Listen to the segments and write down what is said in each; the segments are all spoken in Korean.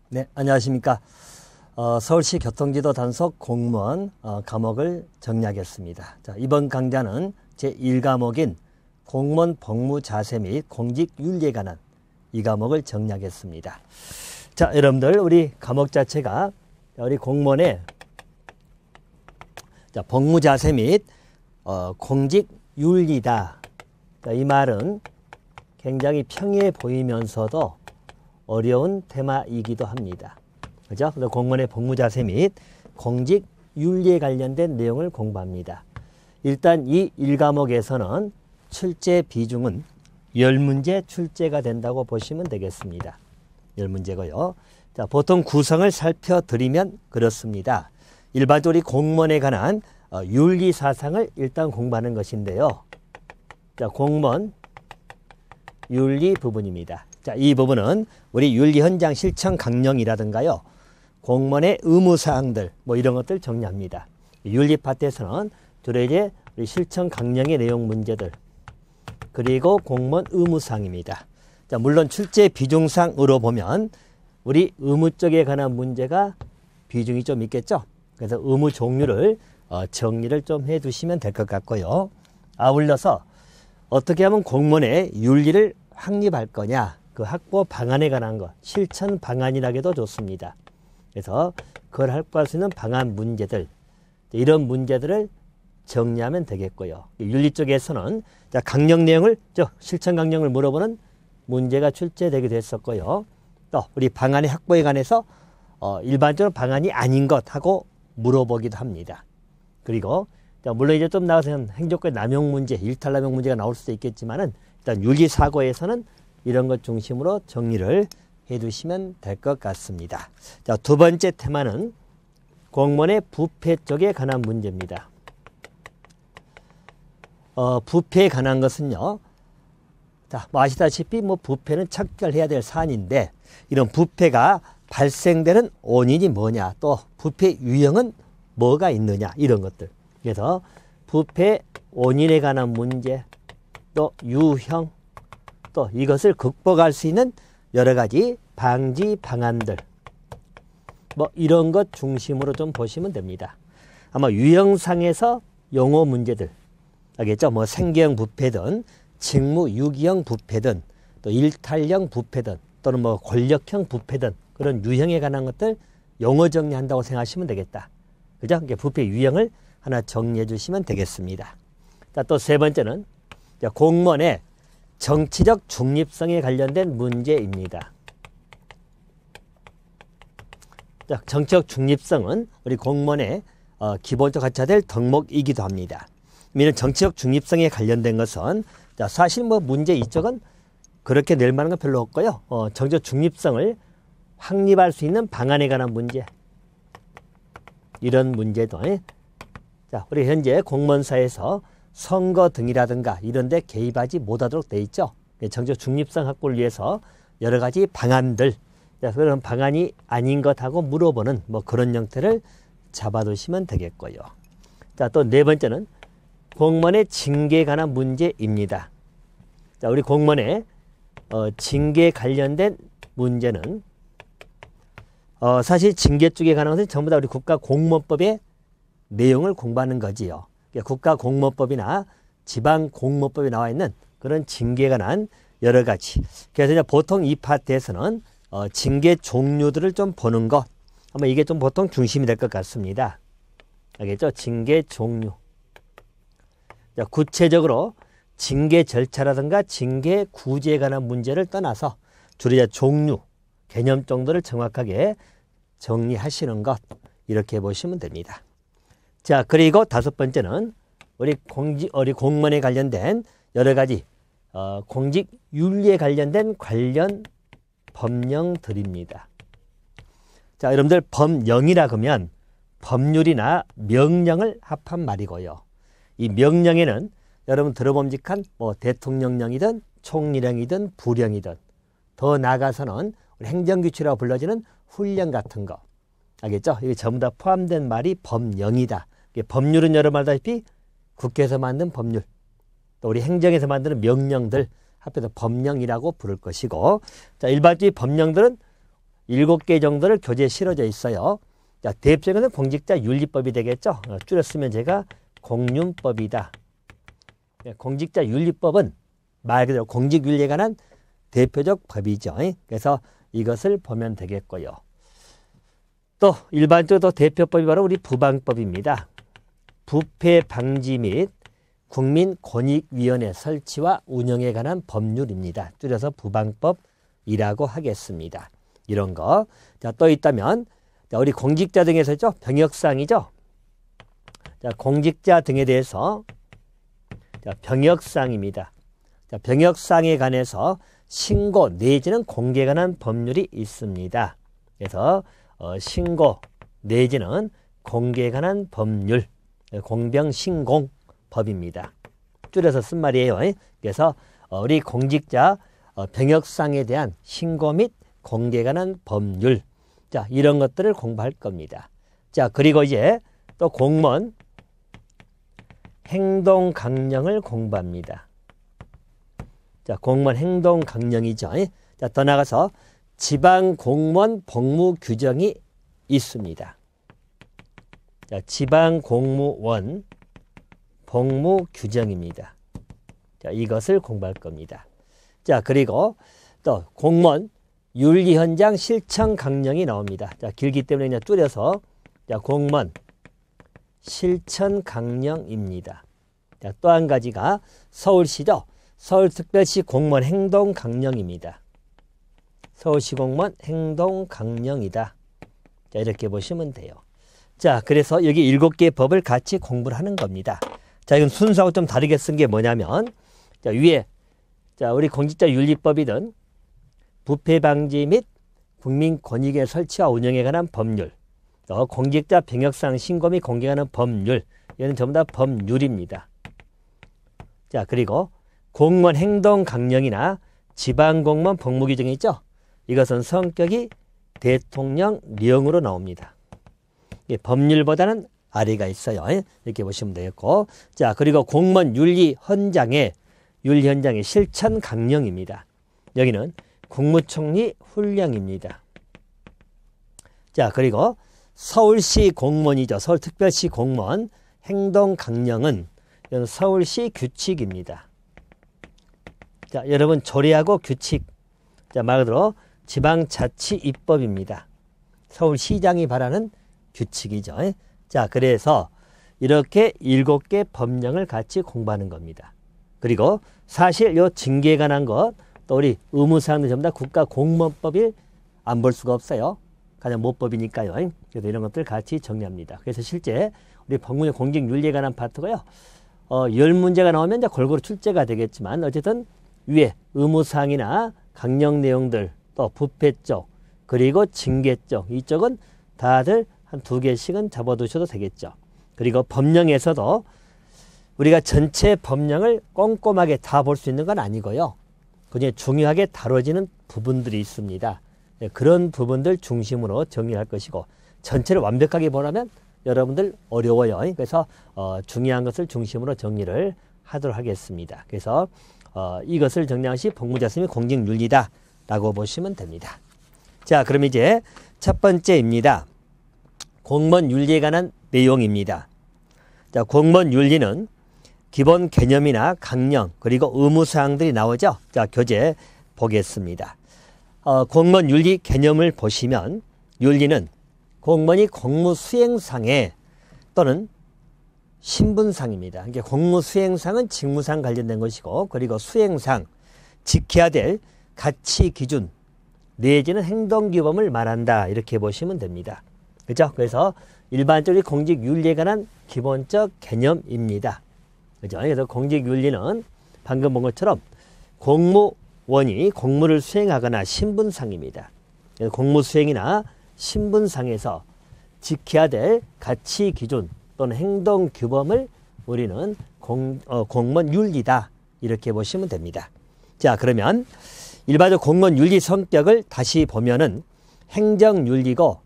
네, 안녕하십니까. 서울시 교통지도 단속 공무원 과목을 정리하겠습니다. 자, 이번 강좌는 제1과목인 공무원 복무 자세 및 공직 윤리에 관한 이 과목을 정리하겠습니다. 자, 여러분들 우리 과목 자체가 우리 공무원의 복무 자세 및 공직 윤리다. 이 말은 굉장히 평이해 보이면서도 어려운 테마이기도 합니다. 그죠? 그래서 공무원의 복무 자세 및 공직 윤리에 관련된 내용을 공부합니다. 일단 이 1과목에서는 출제 비중은 10문제 출제가 된다고 보시면 되겠습니다. 10문제고요. 자, 보통 구성을 살펴드리면 그렇습니다. 일반적으로 공무원에 관한 윤리 사상을 일단 공부하는 것인데요. 자, 공무원 윤리 부분입니다. 자, 이 부분은 우리 윤리 현장 실천 강령이라든가요, 공무원의 의무사항들 이런 것들 정리합니다. 윤리 파트에서는 주로 이제 우리 실천 강령의 내용 문제들, 그리고 공무원 의무사항입니다. 자, 물론 출제 비중상으로 보면 우리 의무 쪽에 관한 문제가 비중이 좀 있겠죠. 그래서 의무 종류를 정리를 좀 해두시면 될 것 같고요. 아울러서 어떻게 하면 공무원의 윤리를 확립할 거냐, 그 확보 방안에 관한 것, 실천 방안이라고 해도 좋습니다. 그래서 그걸 확보할 수 있는 방안 문제들, 이런 문제들을 정리하면 되겠고요. 윤리 쪽에서는 강령 내용을, 실천 강령을 물어보는 문제가 출제되기도 했었고요. 또 우리 방안의 확보에 관해서 일반적으로 방안이 아닌 것하고 물어보기도 합니다. 그리고 물론 이제 좀 나가서 행정권 남용 문제, 일탈 남용 문제가 나올 수도 있겠지만은 일단 윤리 사고에서는 이런 것 중심으로 정리를 해두시면 될 것 같습니다. 자, 두 번째 테마는 공무원의 부패 쪽에 관한 문제입니다. 부패에 관한 것은요, 자, 아시다시피 부패는 척결해야 될 사안인데, 이런 부패가 발생되는 원인이 뭐냐, 또 부패 유형은 뭐가 있느냐, 이런 것들. 그래서 부패 원인에 관한 문제, 또 유형, 또 이것을 극복할 수 있는 여러 가지 방지 방안들, 이런 것 중심으로 좀 보시면 됩니다. 아마 유형상에서 용어 문제들, 알겠죠? 생계형 부패든, 직무 유기형 부패든, 또 일탈형 부패든, 또는 권력형 부패든, 그런 유형에 관한 것들 용어 정리한다고 생각하시면 되겠다. 그죠? 부패 유형을 하나 정리해 주시면 되겠습니다. 자, 또 세 번째는 공무원의 정치적 중립성에 관련된 문제입니다. 자, 정치적 중립성은 우리 공무원의 기본적으로 갖춰야 될 덕목이기도 합니다. 이는 정치적 중립성에 관련된 것은 사실 문제 이쪽은 그렇게 낼 만한 건 별로 없고요. 정치적 중립성을 확립할 수 있는 방안에 관한 문제, 이런 문제도 자, 우리 현재 공무원사에서 선거 등이라든가 이런 데 개입하지 못하도록 돼 있죠. 정치적 중립성 확보를 위해서 여러 가지 방안들, 그런 방안이 아닌 것하고 물어보는 그런 형태를 잡아두시면 되겠고요. 자, 또 네 번째는 공무원의 징계에 관한 문제입니다. 자, 우리 공무원의 징계에 관련된 문제는 사실 징계 쪽에 관한 것은 전부 다 우리 국가공무원법의 내용을 공부하는 거지요. 국가공무원법이나 지방공무원법에 나와 있는 그런 징계에 관한 여러 가지. 그래서 이제 보통 이 파트에서는 징계 종류들을 좀 보는 것, 아마 이게 좀 보통 중심이 될 것 같습니다. 알겠죠? 징계 종류. 자, 구체적으로 징계 절차라든가 징계 구제에 관한 문제를 떠나서 주로 이제 종류, 개념 정도를 정확하게 정리하시는 것, 이렇게 보시면 됩니다. 자, 그리고 다섯 번째는 우리 공무원에 관련된 여러 가지 공직 윤리에 관련된 관련 법령들입니다. 자, 여러분들 법령이라 그러면 법률이나 명령을 합한 말이고요. 이 명령에는 여러분 들어봄직한 대통령령이든 총리령이든 부령이든, 더 나아가서는 우리 행정규칙이라고 불러지는 훈령 같은 거, 알겠죠? 이게 전부 다 포함된 말이 법령이다. 법률은 여러분 알다시피 국회에서 만든 법률, 또 우리 행정에서 만드는 명령들 합해서 법령이라고 부를 것이고, 자, 일반적인 법령들은 7개 정도를 교재에 실어져 있어요. 자, 대표적인 공직자윤리법이 되겠죠. 줄였으면 제가 공윤법이다. 공직자윤리법은 말 그대로 공직윤리에 관한 대표적 법이죠. 그래서 이것을 보면 되겠고요. 또 일반적으로 대표법이 바로 우리 부방법입니다. 부패 방지 및 국민권익위원회 설치와 운영에 관한 법률입니다. 줄여서 부방법이라고 하겠습니다. 이런 거. 자, 또 있다면 자, 우리 공직자 등에서 있죠. 병역상이죠. 자, 공직자 등에 대해서 자, 병역상입니다. 자, 병역상에 관해서 신고 내지는 공개에 관한 법률이 있습니다. 그래서 신고 내지는 공개에 관한 법률, 공병신공법입니다. 줄여서 쓴 말이에요. 그래서 우리 공직자 병역상에 대한 신고 및 공개에 관한 법률, 자, 이런 것들을 공부할 겁니다. 자, 그리고 이제 또 공무원 행동 강령을 공부합니다. 자, 공무원 행동 강령이죠. 자, 더 나가서 지방 공무원 복무 규정이 있습니다. 자, 지방 공무원 복무 규정입니다. 자, 이것을 공부할 겁니다. 자, 그리고 또 공무원 윤리 현장 실천 강령이 나옵니다. 자, 길기 때문에 그냥 줄여서 자, 공무원 실천 강령입니다. 자, 또 한 가지가 서울시죠. 서울특별시 공무원 행동 강령입니다. 서울시 공무원 행동 강령이다. 자, 이렇게 보시면 돼요. 자, 그래서 여기 7개의 법을 같이 공부를 하는 겁니다. 자, 이건 순서하고 좀 다르게 쓴 게 뭐냐면 자, 위에 자, 우리 공직자윤리법이든 부패 방지 및 국민권익의 설치와 운영에 관한 법률, 또 공직자 병역상 신고 및 공개에 관한 법률, 이는 전부 다 법률입니다. 자, 그리고 공무원 행동 강령이나 지방공무원 복무 규정이 있죠. 이것은 성격이 대통령령으로 나옵니다. 법률보다는 아래가 있어요. 이렇게 보시면 되겠고, 자, 그리고 공무원 윤리 현장의 실천 강령입니다. 여기는 국무총리 훈령입니다. 자, 그리고 서울시 공무원이죠. 서울특별시 공무원 행동 강령은 서울시 규칙입니다. 자, 여러분 조례하고 규칙, 자, 말 그대로 지방자치 입법입니다. 서울시장이 바라는 규칙이죠. 자, 그래서 이렇게 7개 법령을 같이 공부하는 겁니다. 그리고 사실 요 징계에 관한 것, 또 우리 의무사항들 전부 다 국가공무원법이 안 볼 수가 없어요. 가장 모법이니까요. 그래서 이런 것들 같이 정리합니다. 그래서 실제 우리 법무의 공직윤리에 관한 파트가요. 10문제가 나오면 이제 골고루 출제가 되겠지만 어쨌든 위에 의무사항이나 강령 내용들, 또 부패 쪽, 그리고 징계 쪽, 이쪽은 다들 한 2개씩은 잡아두셔도 되겠죠. 그리고 법령에서도 우리가 전체 법령을 꼼꼼하게 다 볼 수 있는 건 아니고요. 그중에 중요하게 다뤄지는 부분들이 있습니다. 그런 부분들 중심으로 정리할 것이고, 전체를 완벽하게 보려면 여러분들 어려워요. 그래서 중요한 것을 중심으로 정리를 하도록 하겠습니다. 그래서 이것을 정리한 것이 법무자스님의 공직윤리다 라고 보시면 됩니다. 자, 그럼 이제 첫 번째입니다. 공무원 윤리에 관한 내용입니다. 자, 공무원 윤리는 기본 개념이나 강령, 그리고 의무사항들이 나오죠. 자, 교재 보겠습니다. 공무원 윤리 개념을 보시면 윤리는 공무원이 공무수행상에 또는 신분상입니다. 그러니까 공무수행상은 직무상 관련된 것이고, 그리고 수행상, 지켜야 될 가치 기준 내지는 행동규범을 말한다. 이렇게 보시면 됩니다. 그죠? 그래서 일반적으로 공직윤리에 관한 기본적 개념입니다. 그죠? 그래서 공직윤리는 방금 본 것처럼 공무원이 공무를 수행하거나 신분상입니다. 공무수행이나 신분상에서 지켜야 될 가치 기준 또는 행동 규범을 우리는 공무원 윤리다. 이렇게 보시면 됩니다. 자, 그러면 일반적 공무원 윤리 성격을 다시 보면은 행정윤리고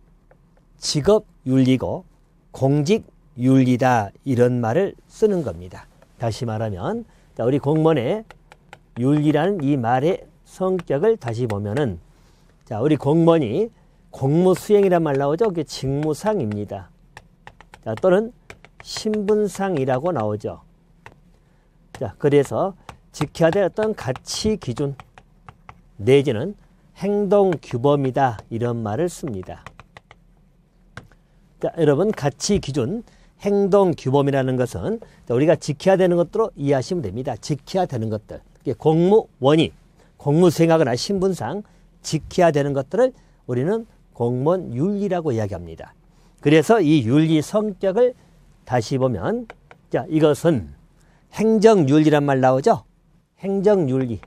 직업윤리고 공직윤리다. 이런 말을 쓰는 겁니다. 다시 말하면 우리 공무원의 윤리라는 이 말의 성격을 다시 보면은 자, 우리 공무원이 공무수행이란 말 나오죠. 그게 직무상입니다. 자, 또는 신분상이라고 나오죠. 자, 그래서 지켜야 될 어떤 가치 기준 내지는 행동 규범이다 이런 말을 씁니다. 자, 여러분 가치 기준, 행동 규범이라는 것은 우리가 지켜야 되는 것들로 이해하시면 됩니다. 지켜야 되는 것들. 공무원이 공무수행하거나 신분상 지켜야 되는 것들을 우리는 공무원 윤리라고 이야기합니다. 그래서 이 윤리 성격을 다시 보면 자, 이것은 행정윤리란 말 나오죠. 행정윤리.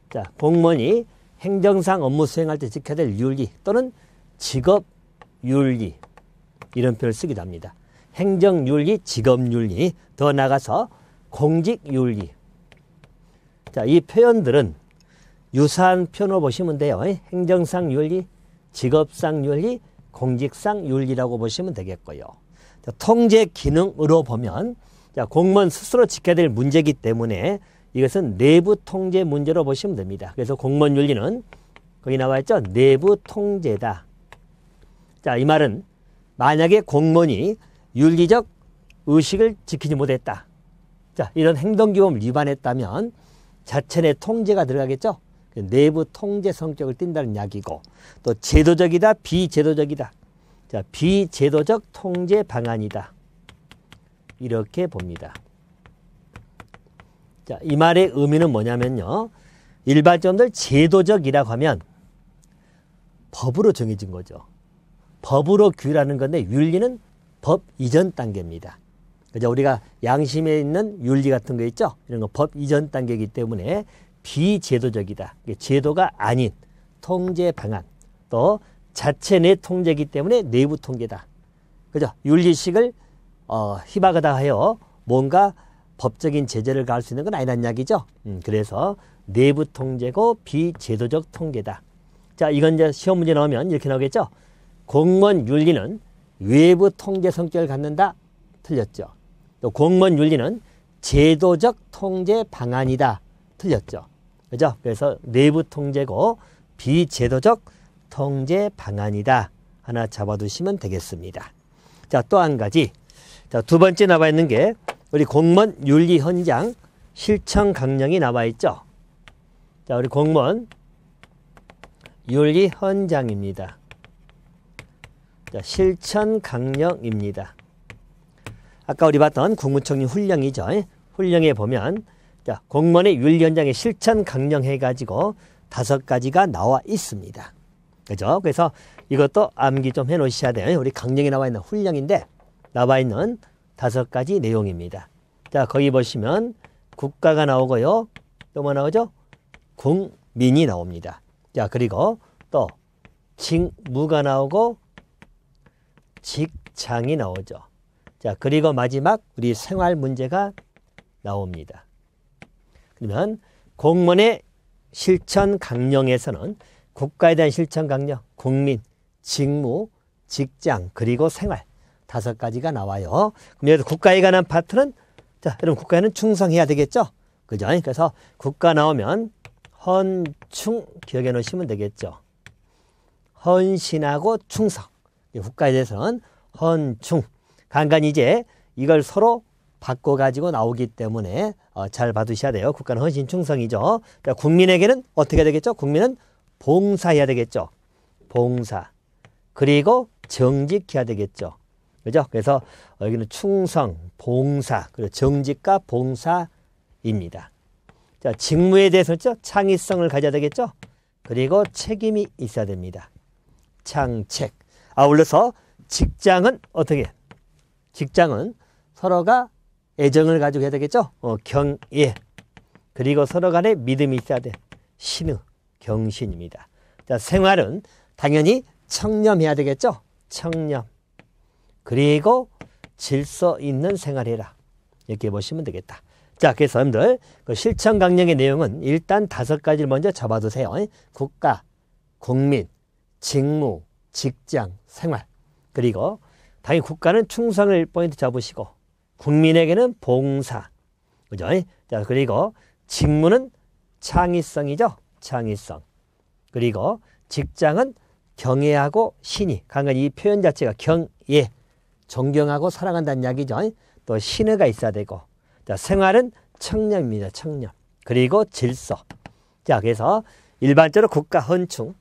자, 공무원이 행정상 업무 수행할 때 지켜야 될 윤리 또는 직업윤리 이런 표현을 쓰기도 합니다. 행정윤리, 직업윤리, 더 나아가서 공직윤리. 자, 이 표현들은 유사한 표현을 보시면 돼요. 행정상 윤리, 직업상 윤리, 공직상 윤리라고 보시면 되겠고요. 자, 통제 기능으로 보면 자, 공무원 스스로 지켜야 될 문제이기 때문에 이것은 내부 통제 문제로 보시면 됩니다. 그래서 공무원 윤리는 거기 나와 있죠. 내부 통제다. 자, 이 말은 만약에 공무원이 윤리적 의식을 지키지 못했다. 자, 이런 행동규범을 위반했다면 자체 내 통제가 들어가겠죠. 내부 통제 성격을 띈다는 이야기고 또 제도적이다, 비제도적이다. 자, 비제도적 통제 방안이다. 이렇게 봅니다. 자, 이 말의 의미는 뭐냐면요. 일반적으로 제도적이라고 하면 법으로 정해진 거죠. 법으로 규율하는 건데 윤리는 법 이전 단계입니다. 그죠? 우리가 양심에 있는 윤리 같은 거 있죠? 이런 거 법 이전 단계이기 때문에 비제도적이다. 제도가 아닌 통제 방안. 또 자체 내 통제이기 때문에 내부 통제다. 그죠? 윤리식을 희박하다 하여 뭔가 법적인 제재를 가할 수 있는 건 아니란 이야기죠. 그래서 내부 통제고 비제도적 통제다. 자, 이건 이제 시험 문제 나오면 이렇게 나오겠죠. 공무원 윤리는 외부 통제 성격을 갖는다. 틀렸죠. 또 공무원 윤리는 제도적 통제 방안이다. 틀렸죠. 그죠? 그래서 내부 통제고 비제도적 통제 방안이다. 하나 잡아두시면 되겠습니다. 자, 또 한 가지. 자, 두 번째 나와 있는 게 우리 공무원 윤리 현장 실천 강령이 나와 있죠. 자, 우리 공무원 윤리 현장입니다. 자, 실천 강령입니다. 아까 우리 봤던 국무총리 훈령이죠. 훈령에 보면 자, 공무원의 윤리 현장의 실천 강령 해가지고 5가지가 나와 있습니다. 그죠? 그래서 이것도 암기 좀 해 놓으셔야 돼요. 우리 강령에 나와 있는 훈령인데 나와 있는 5가지 내용입니다. 자, 거기 보시면 국가가 나오고요. 또 뭐 나오죠? 국민이 나옵니다. 자, 그리고 또 직무가 나오고 직장이 나오죠. 자, 그리고 마지막 우리 생활 문제가 나옵니다. 그러면 공무원의 실천 강령에서는 국가에 대한 실천 강령, 국민, 직무, 직장, 그리고 생활 5가지가 나와요. 그럼 국가에 관한 파트는 자, 여러분 국가에는 충성해야 되겠죠? 그죠? 그래서 국가 나오면 헌충 기억해 놓으시면 되겠죠. 헌신하고 충성. 국가에 대해서는 헌충. 간간히 이제 이걸 서로 바꿔가지고 나오기 때문에 잘 봐두셔야 돼요. 국가는 헌신 충성이죠. 국민에게는 어떻게 해야 되겠죠? 국민은 봉사해야 되겠죠. 봉사. 그리고 정직해야 되겠죠. 그죠? 그래서 여기는 충성, 봉사, 그리고 정직과 봉사입니다. 자, 직무에 대해서죠. 창의성을 가져야 되겠죠. 그리고 책임이 있어야 됩니다. 창책. 아울러서 직장은 어떻게? 직장은 서로가 애정을 가지고 해야 되겠죠. 경애. 그리고 서로 간에 믿음이 있어야 돼. 신의, 경신입니다. 자, 생활은 당연히 청렴해야 되겠죠. 청렴. 그리고 질서 있는 생활해라. 이렇게 보시면 되겠다. 자, 그래서 여러분들 그 실천 강령의 내용은 일단 5가지를 먼저 잡아두세요. 국가, 국민, 직무, 직장, 생활. 그리고 당연히 국가는 충성을 포인트 잡으시고 국민에게는 봉사. 그죠? 자, 그리고 직무는 창의성이죠. 창의성. 그리고 직장은 경애하고 신의. 그러니까 이 표현 자체가 경애, 존경하고 사랑한다는 이야기죠. 또 신의가 있어야 되고. 자, 생활은 청렴입니다. 청렴. 그리고 질서. 자, 그래서 일반적으로 국가 헌충,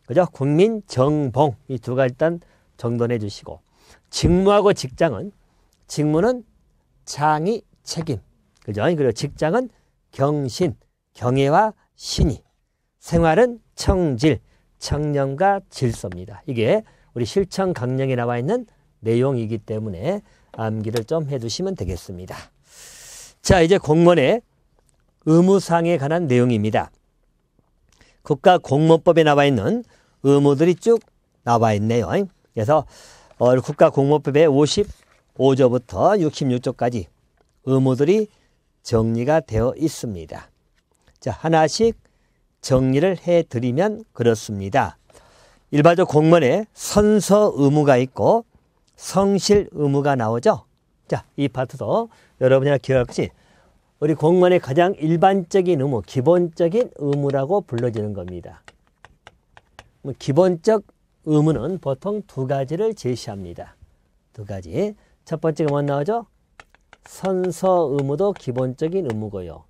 그죠? 국민 정봉, 이 두 가지 일단 정돈해 주시고, 직무하고 직장은, 직무는 창의 책임, 그죠? 그리고 직장은 경신, 경애와 신의, 생활은 청질, 청렴과 질서입니다. 이게 우리 실천 강령에 나와 있는 내용이기 때문에 암기를 좀 해두시면 되겠습니다. 자, 이제 공무원의 의무사항에 관한 내용입니다. 국가공무원법에 나와 있는 의무들이 쭉 나와 있네요. 그래서 국가공무원법의 55조부터 66조까지 의무들이 정리가 되어 있습니다. 자, 하나씩 정리를 해드리면 그렇습니다. 일반적 공무원에 선서 의무가 있고 성실 의무가 나오죠. 자, 이 파트도 여러분이나 기억할 것이 우리 공무원의 가장 일반적인 의무, 기본적인 의무라고 불러지는 겁니다. 기본적 의무는 보통 두 가지를 제시합니다. 두 가지. 첫 번째가 뭐 나오죠? 선서 의무도 기본적인 의무고요.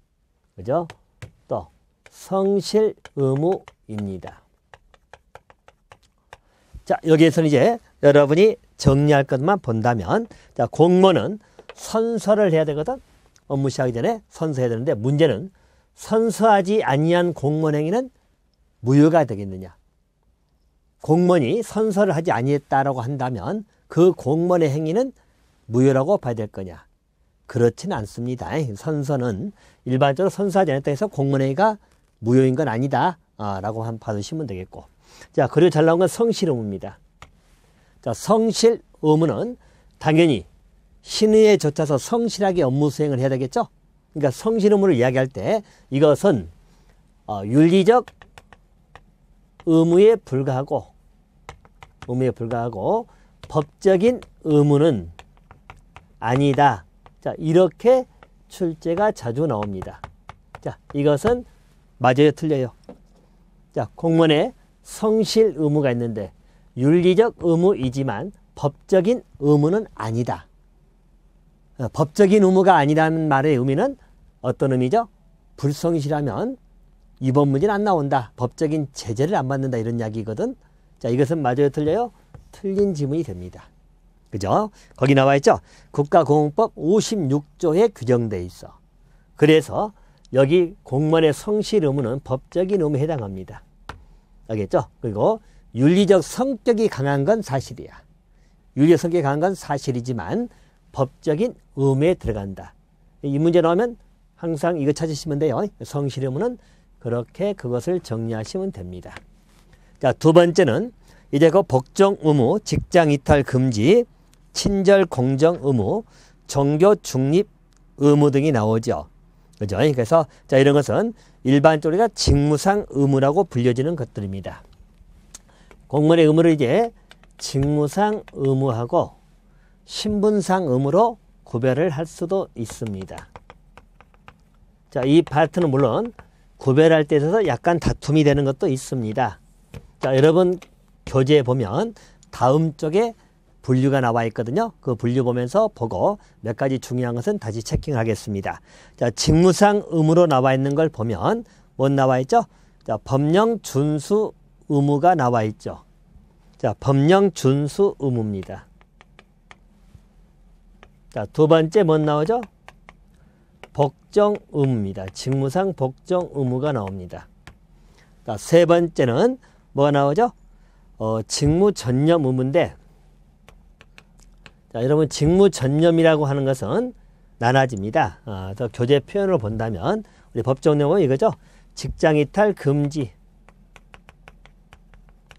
그죠? 또 성실 의무입니다. 자, 여기에서는 이제 여러분이 정리할 것만 본다면, 자, 공무원은 선서를 해야 되거든. 업무 시작하기 전에 선서해야 되는데, 문제는 선서하지 아니한 공무원 행위는 무효가 되겠느냐. 공무원이 선서를 하지 아니했다라고 한다면 그 공무원의 행위는 무효라고 봐야 될 거냐. 그렇지는 않습니다. 선서는 일반적으로 선서하지 않았다 해서 공무원 행위가 무효인 건 아니다 라고 한번 봐두시면 되겠고. 자, 그리고 잘 나온 건 성실 의무입니다. 자, 성실 의무는 당연히 신의에 젖혀서 성실하게 업무 수행을 해야 되겠죠. 그러니까 성실 의무를 이야기할 때 이것은 윤리적 의무에 불과하고 법적인 의무는 아니다. 자, 이렇게 출제가 자주 나옵니다. 자, 이것은 맞아요, 틀려요? 자, 공무원에 성실 의무가 있는데 윤리적 의무이지만 법적인 의무는 아니다. 법적인 의무가 아니라는 말의 의미는 어떤 의미죠? 불성실하면 이번 문제는 안 나온다. 법적인 제재를 안 받는다. 이런 이야기거든. 자, 이것은 맞아요, 틀려요? 틀린 지문이 됩니다. 그죠? 거기 나와 있죠? 국가공무원법 56조에 규정되어 있어. 그래서 여기 공무원의 성실 의무는 법적인 의무에 해당합니다. 알겠죠? 그리고 윤리적 성격이 강한 건 사실이야. 윤리적 성격이 강한 건 사실이지만 법적인 의무에 들어간다. 이 문제 나오면 항상 이거 찾으시면 돼요. 성실 의무는 그렇게 그것을 정리하시면 됩니다. 자, 두 번째는 이제 그 복종 의무, 직장 이탈 금지, 친절 공정 의무, 종교 중립 의무 등이 나오죠. 그죠? 그래서 자, 이런 것은 일반적으로 우리가 직무상 의무라고 불려지는 것들입니다. 공무원의 의무를 이제 직무상 의무하고 신분상 의무로 구별을 할 수도 있습니다. 자, 이 파트는 물론 구별할 때 있어서 약간 다툼이 되는 것도 있습니다. 자, 여러분 교재에 보면 다음 쪽에 분류가 나와 있거든요. 그 분류 보면서 보고 몇 가지 중요한 것은 다시 체킹하겠습니다. 자, 직무상 의무로 나와 있는 걸 보면 뭐 나와 있죠? 자, 법령 준수 의무가 나와 있죠. 자, 법령 준수 의무입니다. 자, 두 번째 뭐 나오죠? 복종 의무입니다. 직무상 복종 의무가 나옵니다. 자, 세 번째는 뭐가 나오죠? 직무 전념 의무인데, 자, 여러분 직무 전념이라고 하는 것은 나눠집니다. 더 교재 표현을 본다면 우리 법정 내용은 이거죠. 직장 이탈 금지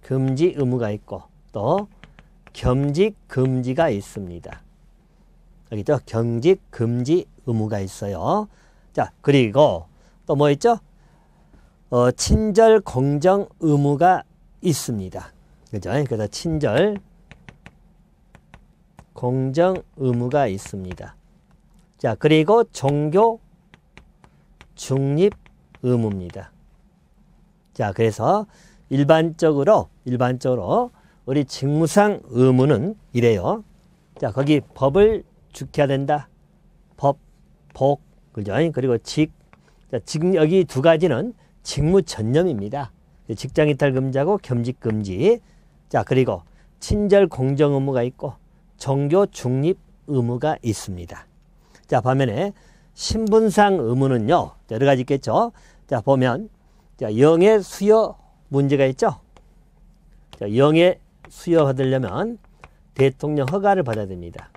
의무가 있고 또 겸직 금지가 있습니다. 여기죠. 경직 금지 의무가 있어요. 자, 그리고 또 뭐 있죠? 친절 공정 의무가 있습니다. 그죠? 그래서 친절 공정 의무가 있습니다. 자, 그리고 종교 중립 의무입니다. 자, 그래서 일반적으로 우리 직무상 의무는 이래요. 자, 거기 법을 지켜야 된다. 법, 복, 그죠? 그리고 직. 자, 지금 여기 두 가지는 직무 전념입니다. 직장 이탈 금지하고 겸직 금지. 자, 그리고 친절 공정 의무가 있고 종교 중립 의무가 있습니다. 자, 반면에 신분상 의무는요, 여러 가지 있겠죠. 자, 보면, 자, 영예 수여 문제가 있죠. 자, 영예 수여 받으려면 대통령 허가를 받아야 됩니다.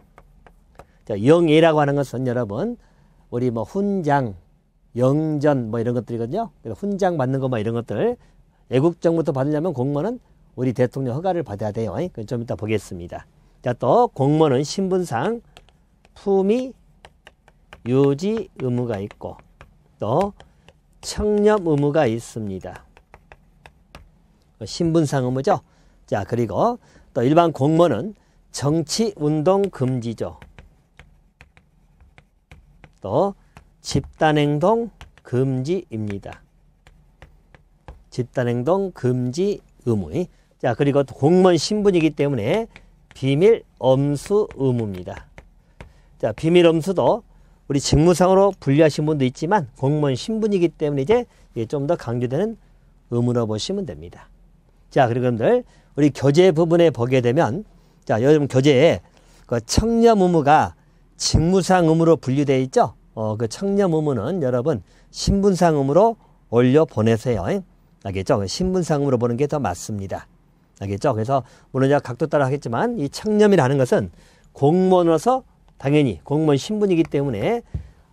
자, 영예라고 하는 것은 여러분, 우리 뭐 훈장, 영전 뭐 이런 것들이거든요. 훈장 받는 거 뭐 이런 것들, 애국정부터 받으려면 공무원은 우리 대통령 허가를 받아야 돼요. 좀 이따 보겠습니다. 자, 또 공무원은 신분상 품위 유지 의무가 있고 또 청렴 의무가 있습니다. 신분상 의무죠. 자, 그리고 또 일반 공무원은 정치 운동 금지죠. 또 집단행동 금지입니다. 집단행동 금지 의무. 자, 그리고 공무원 신분이기 때문에 비밀 엄수 의무입니다. 자, 비밀 엄수도 우리 직무상으로 분리하신 분도 있지만 공무원 신분이기 때문에 이제 좀 더 강조되는 의무로 보시면 됩니다. 자, 그리고 여러분들 우리 교재 부분에 보게 되면 자, 여러분 교재에 그 청렴 의무가 직무상 의무로 분류되어 있죠. 그 청렴 의무는 여러분 신분상 의무로 올려 보내세요. 알겠죠? 신분상 의무로 보는 게 더 맞습니다. 알겠죠? 그래서 물론 제가 각도 따라 하겠지만 이 청렴이라는 것은 공무원으로서 당연히 공무원 신분이기 때문에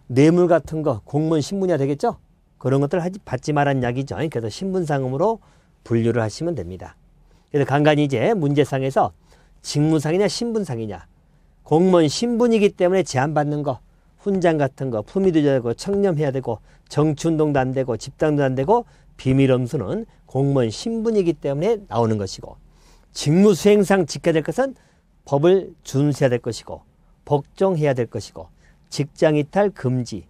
뇌물 같은 거 공무원 신분이야 되겠죠? 그런 것들을 받지 말란 이야기죠. 그래서 신분상 의무로 분류를 하시면 됩니다. 그래서 간간히 이제 문제상에서 직무상이냐 신분상이냐 공무원 신분이기 때문에 제한받는 거 훈장 같은 거 품위도 되고 청렴해야 되고 정치운동도 안 되고 집단도 안 되고 비밀엄수는 공무원 신분이기 때문에 나오는 것이고 직무수행상 지켜야 될 것은 법을 준수해야 될 것이고 복종해야 될 것이고 직장이탈 금지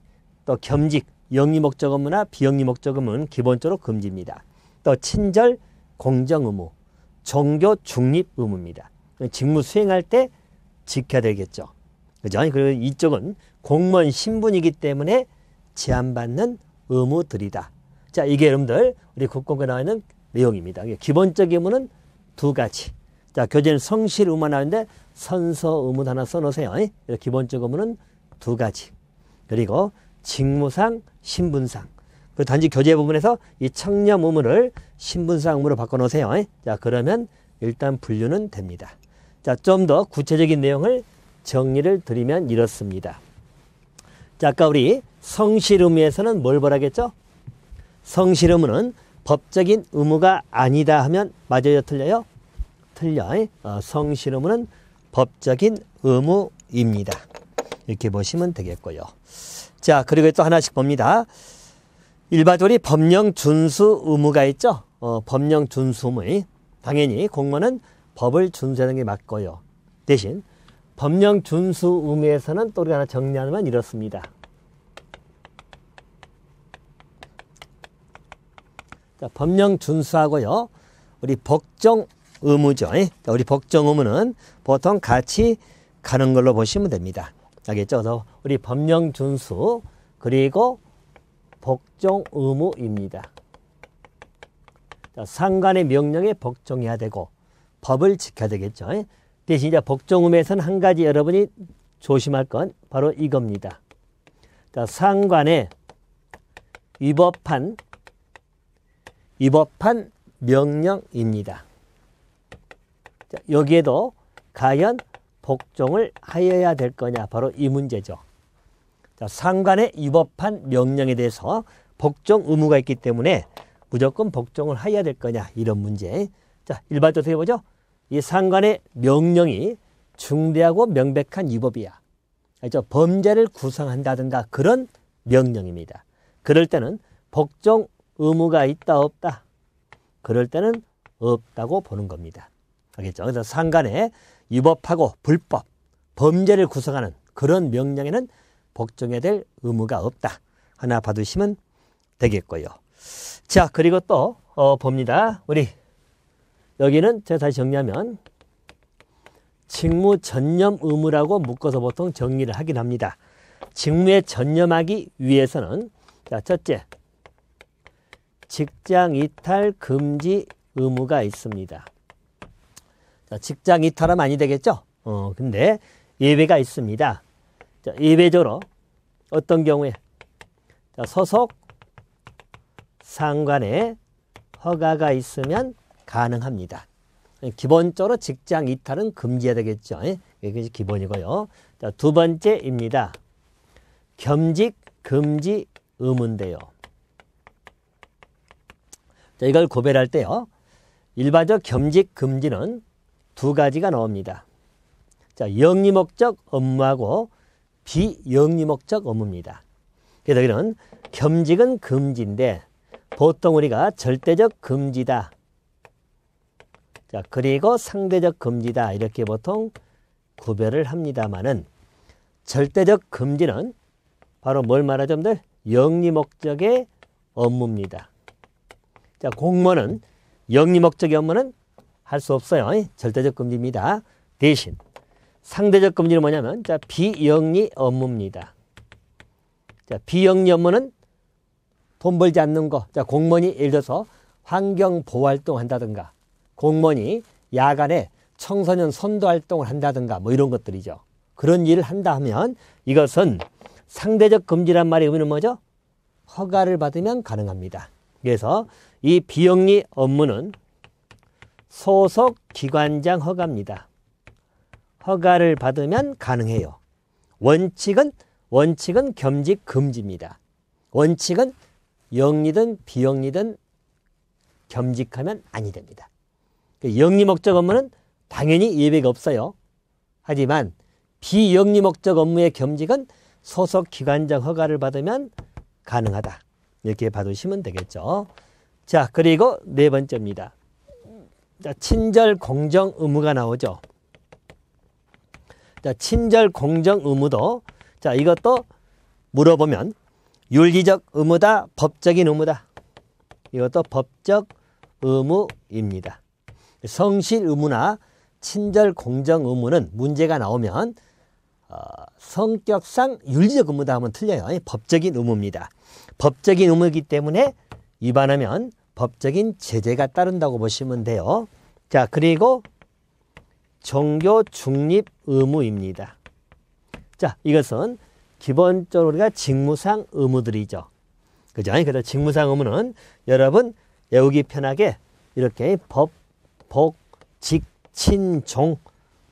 또 겸직 영리 목적 업무나 비영리 목적 업무는 기본적으로 금지입니다. 또 친절 공정 의무 종교 중립 의무입니다. 직무 수행할 때 지켜야 되겠죠. 그죠? 그리고 이쪽은 공무원 신분이기 때문에 제한받는 의무들이다. 자, 이게 여러분들 우리 국공고에 나와 있는 내용입니다. 기본적 의무는 두 가지. 자, 교재는 성실 의무만 나오는데 선서 의무 하나 써놓으세요. 기본적 의무는 두 가지. 그리고 직무상, 신분상. 그 단지 교재 부분에서 이 청렴 의무를 신분상 의무로 바꿔놓으세요. 자, 그러면 일단 분류는 됩니다. 자, 좀 더 구체적인 내용을 정리를 드리면 이렇습니다. 자, 아까 우리 성실 의무에서는 뭘 보라겠죠? 성실 의무는 법적인 의무가 아니다 하면 맞아요, 틀려요? 틀려. 성실 의무는 법적인 의무입니다. 이렇게 보시면 되겠고요. 자, 그리고 또 하나씩 봅니다. 일반적으로 법령 준수 의무가 있죠. 법령 준수 의무. 당연히 공무원은 법을 준수하는 게 맞고요. 대신 법령 준수 의무에서는 또 우리가 하나 정리하면 이렇습니다. 자, 법령 준수하고요. 우리 복종 의무죠. 우리 복종 의무는 보통 같이 가는 걸로 보시면 됩니다. 알겠죠? 그래서 우리 법령 준수 그리고 복종 의무입니다. 자, 상관의 명령에 복종해야 되고 법을 지켜야 되겠죠. 대신 이제 복종 의무에서는 한 가지 여러분이 조심할 건 바로 이겁니다. 자, 상관에 위법한 명령입니다. 자, 여기에도 과연 복종을 하여야 될 거냐 바로 이 문제죠. 자, 상관에 위법한 명령에 대해서 복종 의무가 있기 때문에 무조건 복종을 하여야 될 거냐 이런 문제. 자, 일반적으로 해보죠. 이 상관의 명령이 중대하고 명백한 위법이야. 알죠? 범죄를 구성한다든가 그런 명령입니다. 그럴 때는 복종 의무가 있다 없다. 그럴 때는 없다고 보는 겁니다. 알겠죠? 그래서 상관에 위법하고 불법, 범죄를 구성하는 그런 명령에는 복종해야 될 의무가 없다. 하나 봐두시면 되겠고요. 자, 그리고 또 봅니다. 우리 여기는 제가 다시 정리하면 직무 전념 의무라고 묶어서 보통 정리를 하긴 합니다. 직무에 전념하기 위해서는 자, 첫째, 직장 이탈 금지 의무가 있습니다. 자, 직장 이탈하면 아니 되겠죠? 근데 예외가 있습니다. 자, 예외적으로 어떤 경우에 자, 소속 상관의 허가가 있으면 가능합니다. 기본적으로 직장 이탈은 금지해야 되겠죠. 이게 기본이고요. 자, 두 번째입니다. 겸직 금지 의무인데요. 자, 이걸 구별할 때요. 일반적 겸직 금지는 두 가지가 나옵니다. 자, 영리 목적 업무하고 비영리 목적 업무입니다. 그래서 여기는 겸직은 금지인데 보통 우리가 절대적 금지다. 자, 그리고 상대적 금지다. 이렇게 보통 구별을 합니다만은 절대적 금지는 바로 뭘 말하죠, 여러분들? 영리 목적의 업무입니다. 자, 공무원은 영리 목적의 업무는 할 수 없어요. 절대적 금지입니다. 대신 상대적 금지는 뭐냐면 자, 비영리 업무입니다. 자, 비영리 업무는 돈 벌지 않는 거. 자, 공무원이 예를 들어서 환경 보호 활동을 한다든가 공무원이 야간에 청소년 선도 활동을 한다든가 뭐 이런 것들이죠. 그런 일을 한다 하면 이것은 상대적 금지란 말의 의미는 뭐죠? 허가를 받으면 가능합니다. 그래서 이 비영리 업무는 소속 기관장 허가입니다. 허가를 받으면 가능해요. 원칙은 겸직 금지입니다. 원칙은 영리든 비영리든 겸직하면 아니 됩니다. 영리 목적 업무는 당연히 예외가 없어요. 하지만 비영리 목적 업무의 겸직은 소속 기관장 허가를 받으면 가능하다. 이렇게 봐두시면 되겠죠. 자, 그리고 네 번째입니다. 자, 친절 공정 의무가 나오죠. 자, 친절 공정 의무도 자, 이것도 물어보면 윤리적 의무다, 법적인 의무다. 이것도 법적 의무입니다. 성실 의무나 친절 공정 의무는 문제가 나오면 성격상 윤리적 의무다 하면 틀려요. 법적인 의무입니다. 법적인 의무이기 때문에 위반하면 법적인 제재가 따른다고 보시면 돼요. 자, 그리고 종교 중립 의무입니다. 자, 이것은 기본적으로 우리가 직무상 의무들이죠. 그죠? 그래서 직무상 의무는 여러분 외우기 편하게 이렇게 법, 복, 직, 친, 종,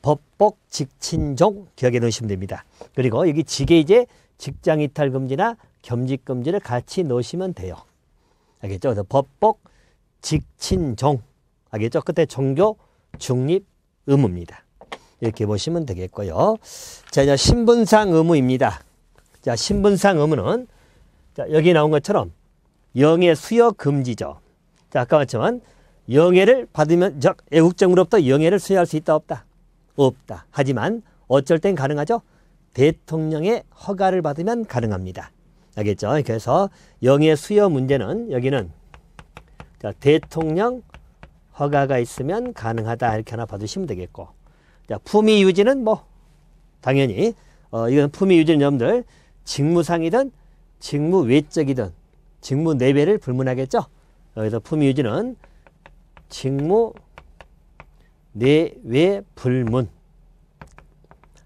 법복, 직친종 기억해 놓으시면 됩니다. 그리고 여기 직에 이제 직장 이탈 금지나 겸직 금지를 같이 넣으시면 돼요. 알겠죠? 그래서 법복, 직친종. 알겠죠? 끝에 종교 중립 의무입니다. 이렇게 보시면 되겠고요. 자, 이제 신분상 의무입니다. 자, 신분상 의무는 자, 여기 나온 것처럼 영예 수여 금지죠. 자, 아까 말했지만 영예를 받으면 애국정으로부터 영예를 수여할 수 있다 없다? 없다. 하지만 어쩔 땐 가능하죠. 대통령의 허가를 받으면 가능합니다. 알겠죠? 그래서 영예 수여 문제는 여기는 자, 대통령 허가가 있으면 가능하다 이렇게 하나 봐두시면 되겠고, 자, 품위 유지는 뭐 당연히 이건 품위 유지는 여러분들 직무상이든 직무 외적이든 직무 내외를 불문하겠죠. 그래서 품위 유지는 직무 내외 불문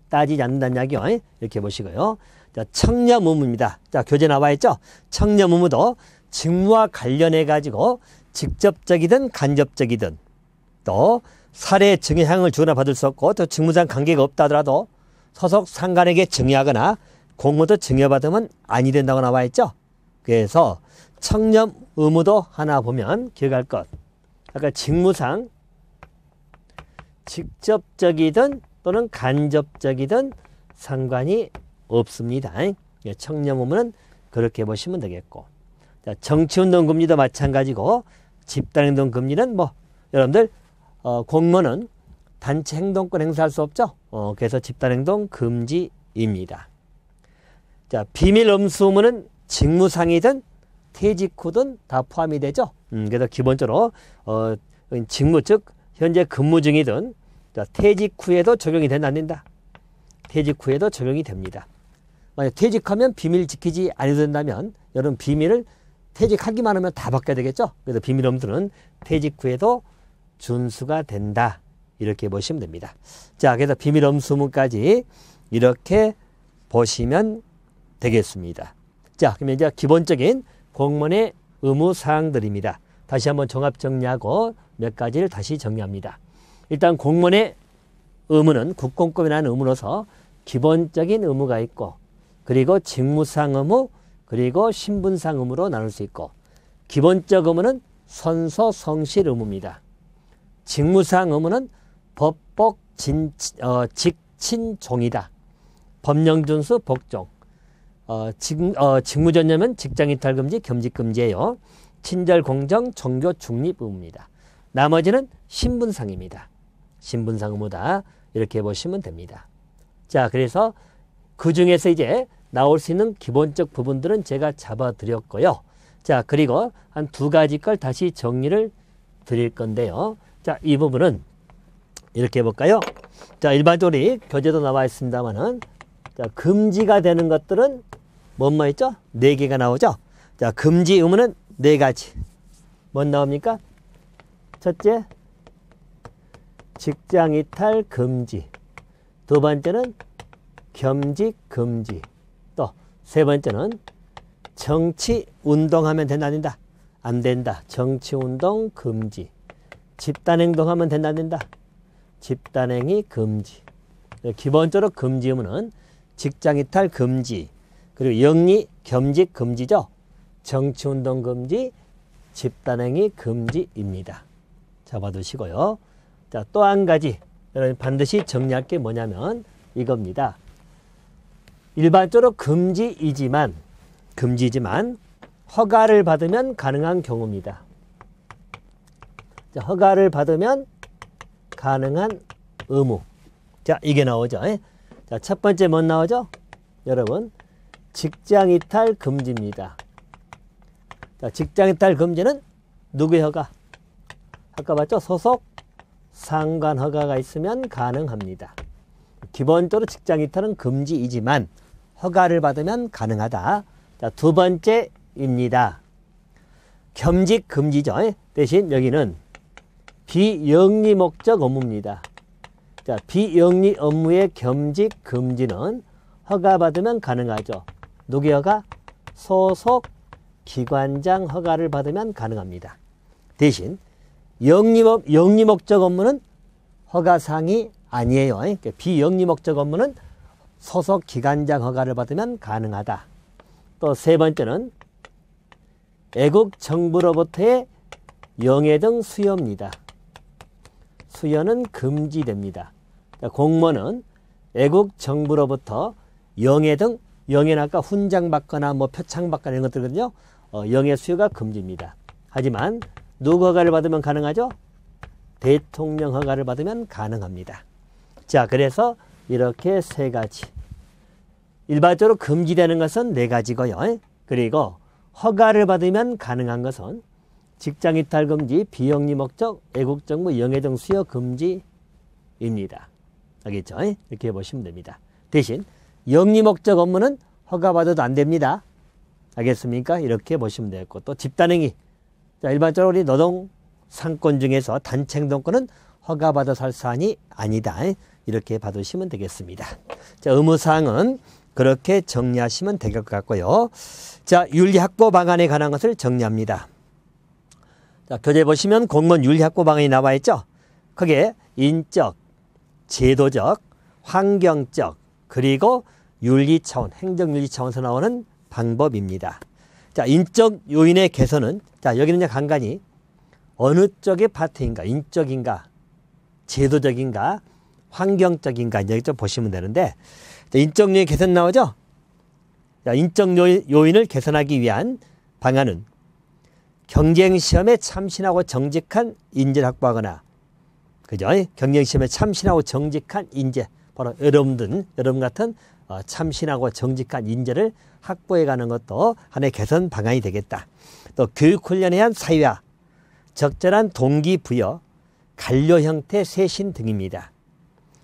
따지지 않는다는 이야기요. 이렇게 보시고요. 자, 청렴 의무입니다. 자, 교재 나와 있죠. 청렴 의무도 직무와 관련해 가지고 직접적이든 간접적이든 또 사례 증여향을 주거나 받을 수 없고 또 직무상 관계가 없다 하더라도 소속 상관에게 증여하거나 공무도 증여받으면 아니 된다고 나와 있죠. 그래서 청렴 의무도 하나 보면 기억할 것. 아까 직무상 직접적이든 또는 간접적이든 상관이 없습니다. 청렴 의무는 그렇게 보시면 되겠고, 자, 정치운동 금지도 마찬가지고 집단행동 금지는 뭐 여러분들 공무원은 단체 행동권 행사할 수 없죠. 그래서 집단행동 금지입니다. 자, 비밀 음수 의무는 직무상이든 퇴직 후든 다 포함이 되죠. 그래서 기본적으로 직무 즉 현재 근무 중이든 자, 퇴직 후에도 적용이 된다 안 된다? 퇴직 후에도 적용이 됩니다. 만약 퇴직하면 비밀 지키지 않아도 된다면 여러분 비밀을 퇴직하기만 하면 다 바뀌어야 되겠죠? 그래서 비밀 엄수는 퇴직 후에도 준수가 된다. 이렇게 보시면 됩니다. 자, 그래서 비밀 엄수문까지 이렇게 보시면 되겠습니다. 자, 그러면 이제 기본적인 공무원의 의무 사항들입니다. 다시 한번 종합 정리하고 몇 가지를 다시 정리합니다. 일단 공무원의 의무는 국공법이라는 의무로서 기본적인 의무가 있고 그리고 직무상 의무 그리고 신분상 의무로 나눌 수 있고 기본적 의무는 선서 성실 의무입니다. 직무상 의무는 법복 직친종이다. 법령 준수 복종. 직무전념은 직장이탈 금지 겸직 금지예요. 친절 공정 종교 중립 의무입니다. 나머지는 신분상입니다. 신분상 의무다. 이렇게 보시면 됩니다. 자, 그래서 그 중에서 이제 나올 수 있는 기본적 부분들은 제가 잡아드렸고요. 자, 그리고 한 두 가지 걸 다시 정리를 드릴 건데요. 자, 이 부분은 이렇게 해볼까요? 자, 일반적으로 교재도 나와 있습니다만은 자, 금지가 되는 것들은 뭐뭐 있죠? 4개가 나오죠? 자, 금지 의무는 4가지. 뭔 나옵니까? 첫째, 직장 이탈 금지. 두 번째는 겸직 금지. 또 세 번째는 정치 운동하면 된다 안 된다? 안 된다. 정치 운동 금지. 집단 행동하면 된다 안 된다? 집단행위 금지. 기본적으로 금지 의무는 직장 이탈 금지. 그리고 영리 겸직 금지죠. 정치 운동 금지, 집단행위 금지입니다. 잡아두시고요. 자, 또 한 가지 여러분 반드시 정리할 게 뭐냐면 이겁니다. 일반적으로 금지이지만 허가를 받으면 가능한 경우입니다. 자, 허가를 받으면 가능한 의무. 자, 이게 나오죠. 자, 첫 번째 뭐 나오죠? 여러분, 직장 이탈 금지입니다. 자, 직장 이탈 금지는 누구의 허가? 아까 봤죠? 소속 상관 허가가 있으면 가능합니다. 기본적으로 직장 이탈은 금지이지만 허가를 받으면 가능하다. 자, 두 번째입니다. 겸직 금지죠. 대신 여기는 비영리 목적 업무입니다. 자, 비영리 업무의 겸직 금지는 허가받으면 가능하죠. 누구의 허가? 소속 기관장 허가를 받으면 가능합니다. 대신 영리 목적 업무는 허가사항이 아니에요. 그러니까 비영리 목적 업무는 소속 기관장 허가를 받으면 가능하다. 또 세 번째는 애국 정부로부터의 영해 등 수여입니다. 수여는 금지됩니다. 공무원은 애국 정부로부터 영해 등, 영해는 아까 훈장 받거나 뭐 표창 받거나 이런 것들거든요. 영해 수여가 금지입니다. 하지만 누구 허가를 받으면 가능하죠? 대통령 허가를 받으면 가능합니다. 자, 그래서 이렇게 세 가지. 일반적으로 금지되는 것은 4가지고요. 그리고 허가를 받으면 가능한 것은 직장 이탈 금지, 비영리 목적, 애국정부, 영해 등 수여 금지입니다. 알겠죠? 이렇게 보시면 됩니다. 대신 영리 목적 업무는 허가받아도 안 됩니다. 알겠습니까? 이렇게 보시면 되겠고, 또 집단행위. 자, 일반적으로 우리 노동 상권 중에서 단체 행동권은 허가받아서 할 사안이 아니다. 이렇게 봐두시면 되겠습니다. 자, 의무사항은 그렇게 정리하시면 될 것 같고요. 자, 윤리확보 방안에 관한 것을 정리합니다. 자, 교재 보시면 공무원 윤리확보 방안이 나와 있죠. 그게 인적, 제도적, 환경적, 그리고 윤리 차원, 행정윤리 차원에서 나오는 방법입니다. 자, 인적 요인의 개선은, 자, 여기는 이제 간간히 어느 쪽의 파트인가, 인적인가, 제도적인가, 환경적인가, 이제 좀 보시면 되는데, 자, 인적 요인 개선 나오죠? 자, 인적 요인을 개선하기 위한 방안은 경쟁시험에 참신하고 정직한 인재를 확보하거나, 그죠? 경쟁시험에 참신하고 정직한 인재, 바로 여러분 같은 참신하고 정직한 인재를 확보해가는 것도 하나의 개선 방안이 되겠다. 또 교육훈련에 의한 사유화, 적절한 동기부여, 관료 형태 쇄신 등입니다.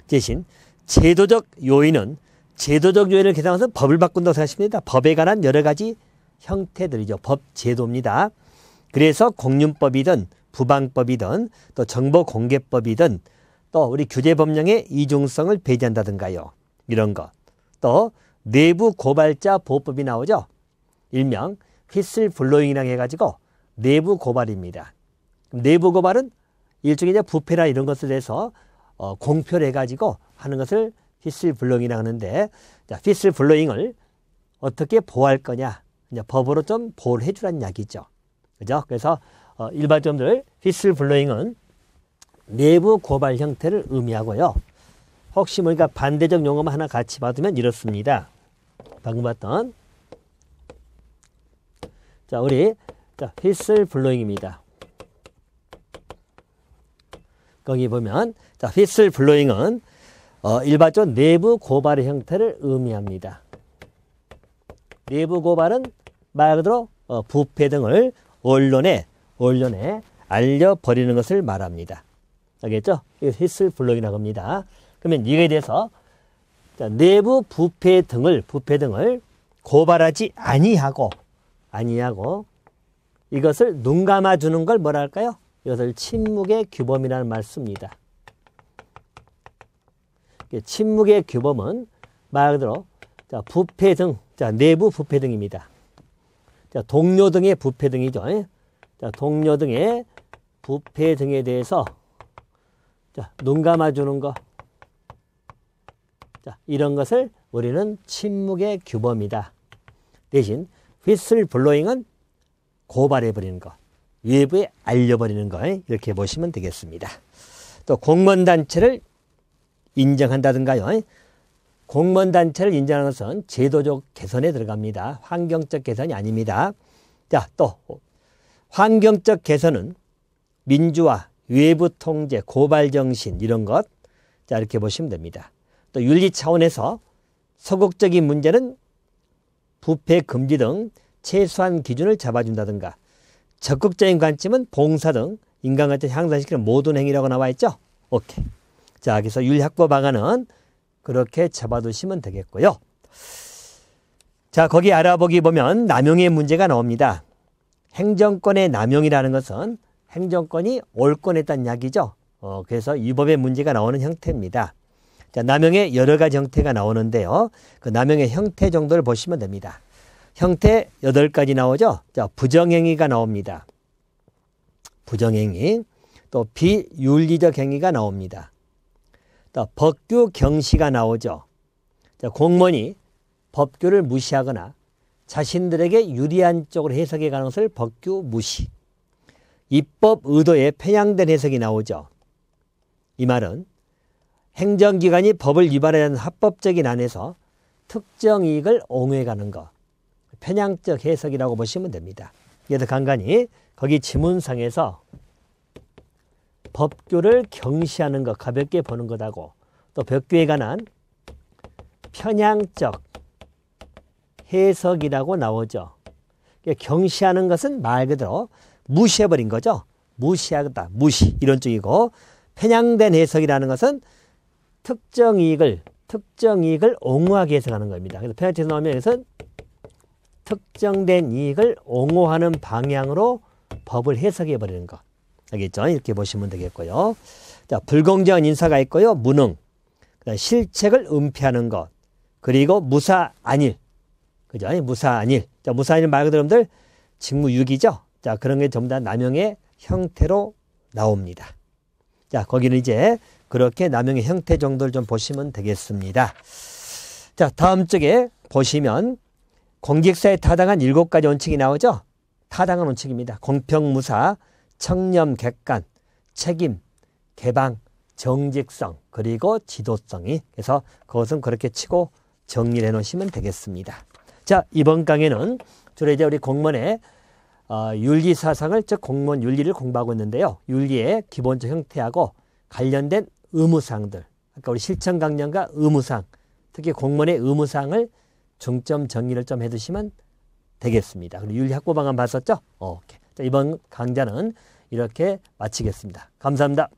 대신 제도적 요인은 제도적 요인을 계산해서 법을 바꾼다고 생각하십니다. 법에 관한 여러 가지 형태들이죠. 법 제도입니다. 그래서 공윤법이든 부방법이든 또 정보공개법이든 또 우리 규제법령의 이중성을 배제한다든가요. 이런 것. 또 내부 고발자 보호법이 나오죠. 일명 휘슬블로잉이라고 해가지고 내부 고발입니다. 내부 고발은 일종의 이제 부패나 이런 것에 대해서 공표를 해가지고 하는 것을 휘슬블로잉이라고 하는데, 자, 휘슬블로잉을 어떻게 보호할 거냐, 이제 법으로 좀 보호를 해주라는 이야기죠. 그죠? 그래서 일반적으로 휘슬블로잉은 내부 고발 형태를 의미하고요. 혹시 우리가 반대적 용어만 하나 같이 받으면 이렇습니다. 방금 봤던 자, 우리 휘슬블로잉입니다. 거기 보면 자, 휘슬블로잉은 일반적으로 내부 고발의 형태를 의미합니다. 내부 고발은 말 그대로 부패 등을 언론에 알려버리는 것을 말합니다. 알겠죠? 이게 휘슬블로잉이라고 합니다. 그러면 이거에 대해서 자, 내부 부패 등을 고발하지 아니하고 이것을 눈 감아주는 걸 뭐라 할까요? 이것을 침묵의 규범이라는 말 씁니다. 침묵의 규범은 말 그대로 자, 부패 등, 자, 내부 부패 등입니다. 자, 동료 등의 부패 등이죠. 자, 동료 등의 부패 등에 대해서 자, 눈 감아주는 거. 자, 이런 것을 우리는 침묵의 규범이다. 대신 휘슬블로잉은 고발해버리는 거, 외부에 알려버리는 거, 이렇게 보시면 되겠습니다. 또 공무원단체를 인정한다든가요. 공무원단체를 인정하는 것은 제도적 개선에 들어갑니다. 환경적 개선이 아닙니다. 자, 또 환경적 개선은 민주화, 외부 통제, 고발 정신 이런 것, 자, 이렇게 보시면 됩니다. 또 윤리 차원에서 소극적인 문제는 부패 금지 등 최소한 기준을 잡아준다든가, 적극적인 관점은 봉사 등 인간관계를 향상시키는 모든 행위라고 나와 있죠. 오케이. 자, 그래서 윤리 확보 방안은 그렇게 잡아두시면 되겠고요. 자, 거기 알아보기 보면 남용의 문제가 나옵니다. 행정권의 남용이라는 것은 행정권이 올권했다는 이야기죠. 그래서 위법의 문제가 나오는 형태입니다. 자, 남용의 여러 가지 형태가 나오는데요. 그 남용의 형태 정도를 보시면 됩니다. 형태 8가지 나오죠. 자, 부정행위가 나옵니다. 부정행위. 또 비윤리적 행위가 나옵니다. 또 법규 경시가 나오죠. 자, 공무원이 법규를 무시하거나 자신들에게 유리한 쪽으로 해석해 가는 것을 법규 무시. 입법 의도에 편향된 해석이 나오죠. 이 말은 행정기관이 법을 위반하는 합법적인 안에서 특정 이익을 옹호해 가는 것, 편향적 해석이라고 보시면 됩니다. 예를 들어 간간히 거기 지문상에서 법규를 경시하는 것, 가볍게 보는 것하고 또 법규에 관한 편향적 해석이라고 나오죠. 경시하는 것은 말 그대로 무시해버린 거죠. 무시하다, 무시 이런 쪽이고, 편향된 해석이라는 것은 특정 이익을 옹호하게 해석하는 겁니다. 그래서 편향적 해석 나오면 이것은 특정된 이익을 옹호하는 방향으로 법을 해석해버리는 것. 알겠죠? 이렇게 보시면 되겠고요. 자, 불공정한 인사가 있고요. 무능, 실책을 은폐하는 것, 그리고 무사안일. 그죠? 무사안일. 자, 무사안일 말 그대로 여러분들 직무유기죠? 자, 그런 게 전부 다 남용의 형태로 나옵니다. 자, 거기는 이제 그렇게 남용의 형태 정도를 좀 보시면 되겠습니다. 자, 다음 쪽에 보시면 공직사에 타당한 7가지 원칙이 나오죠? 타당한 원칙입니다. 공평, 무사, 청렴, 객관, 책임, 개방, 정직성, 그리고 지도성이. 그래서 그것은 그렇게 치고 정리를 해 놓으시면 되겠습니다. 자, 이번 강의는 주로 이제 우리 공무원의 윤리 사상을, 즉 공무원 윤리를 공부하고 있는데요. 윤리의 기본적 형태하고 관련된 의무사항들, 아까 우리 실천 강령과 의무사항, 특히 공무원의 의무사항을 중점 정리를 좀 해두시면 되겠습니다. 그리고 윤리 확보 방안 봤었죠? 오케이. 자, 이번 강좌는 이렇게 마치겠습니다. 감사합니다.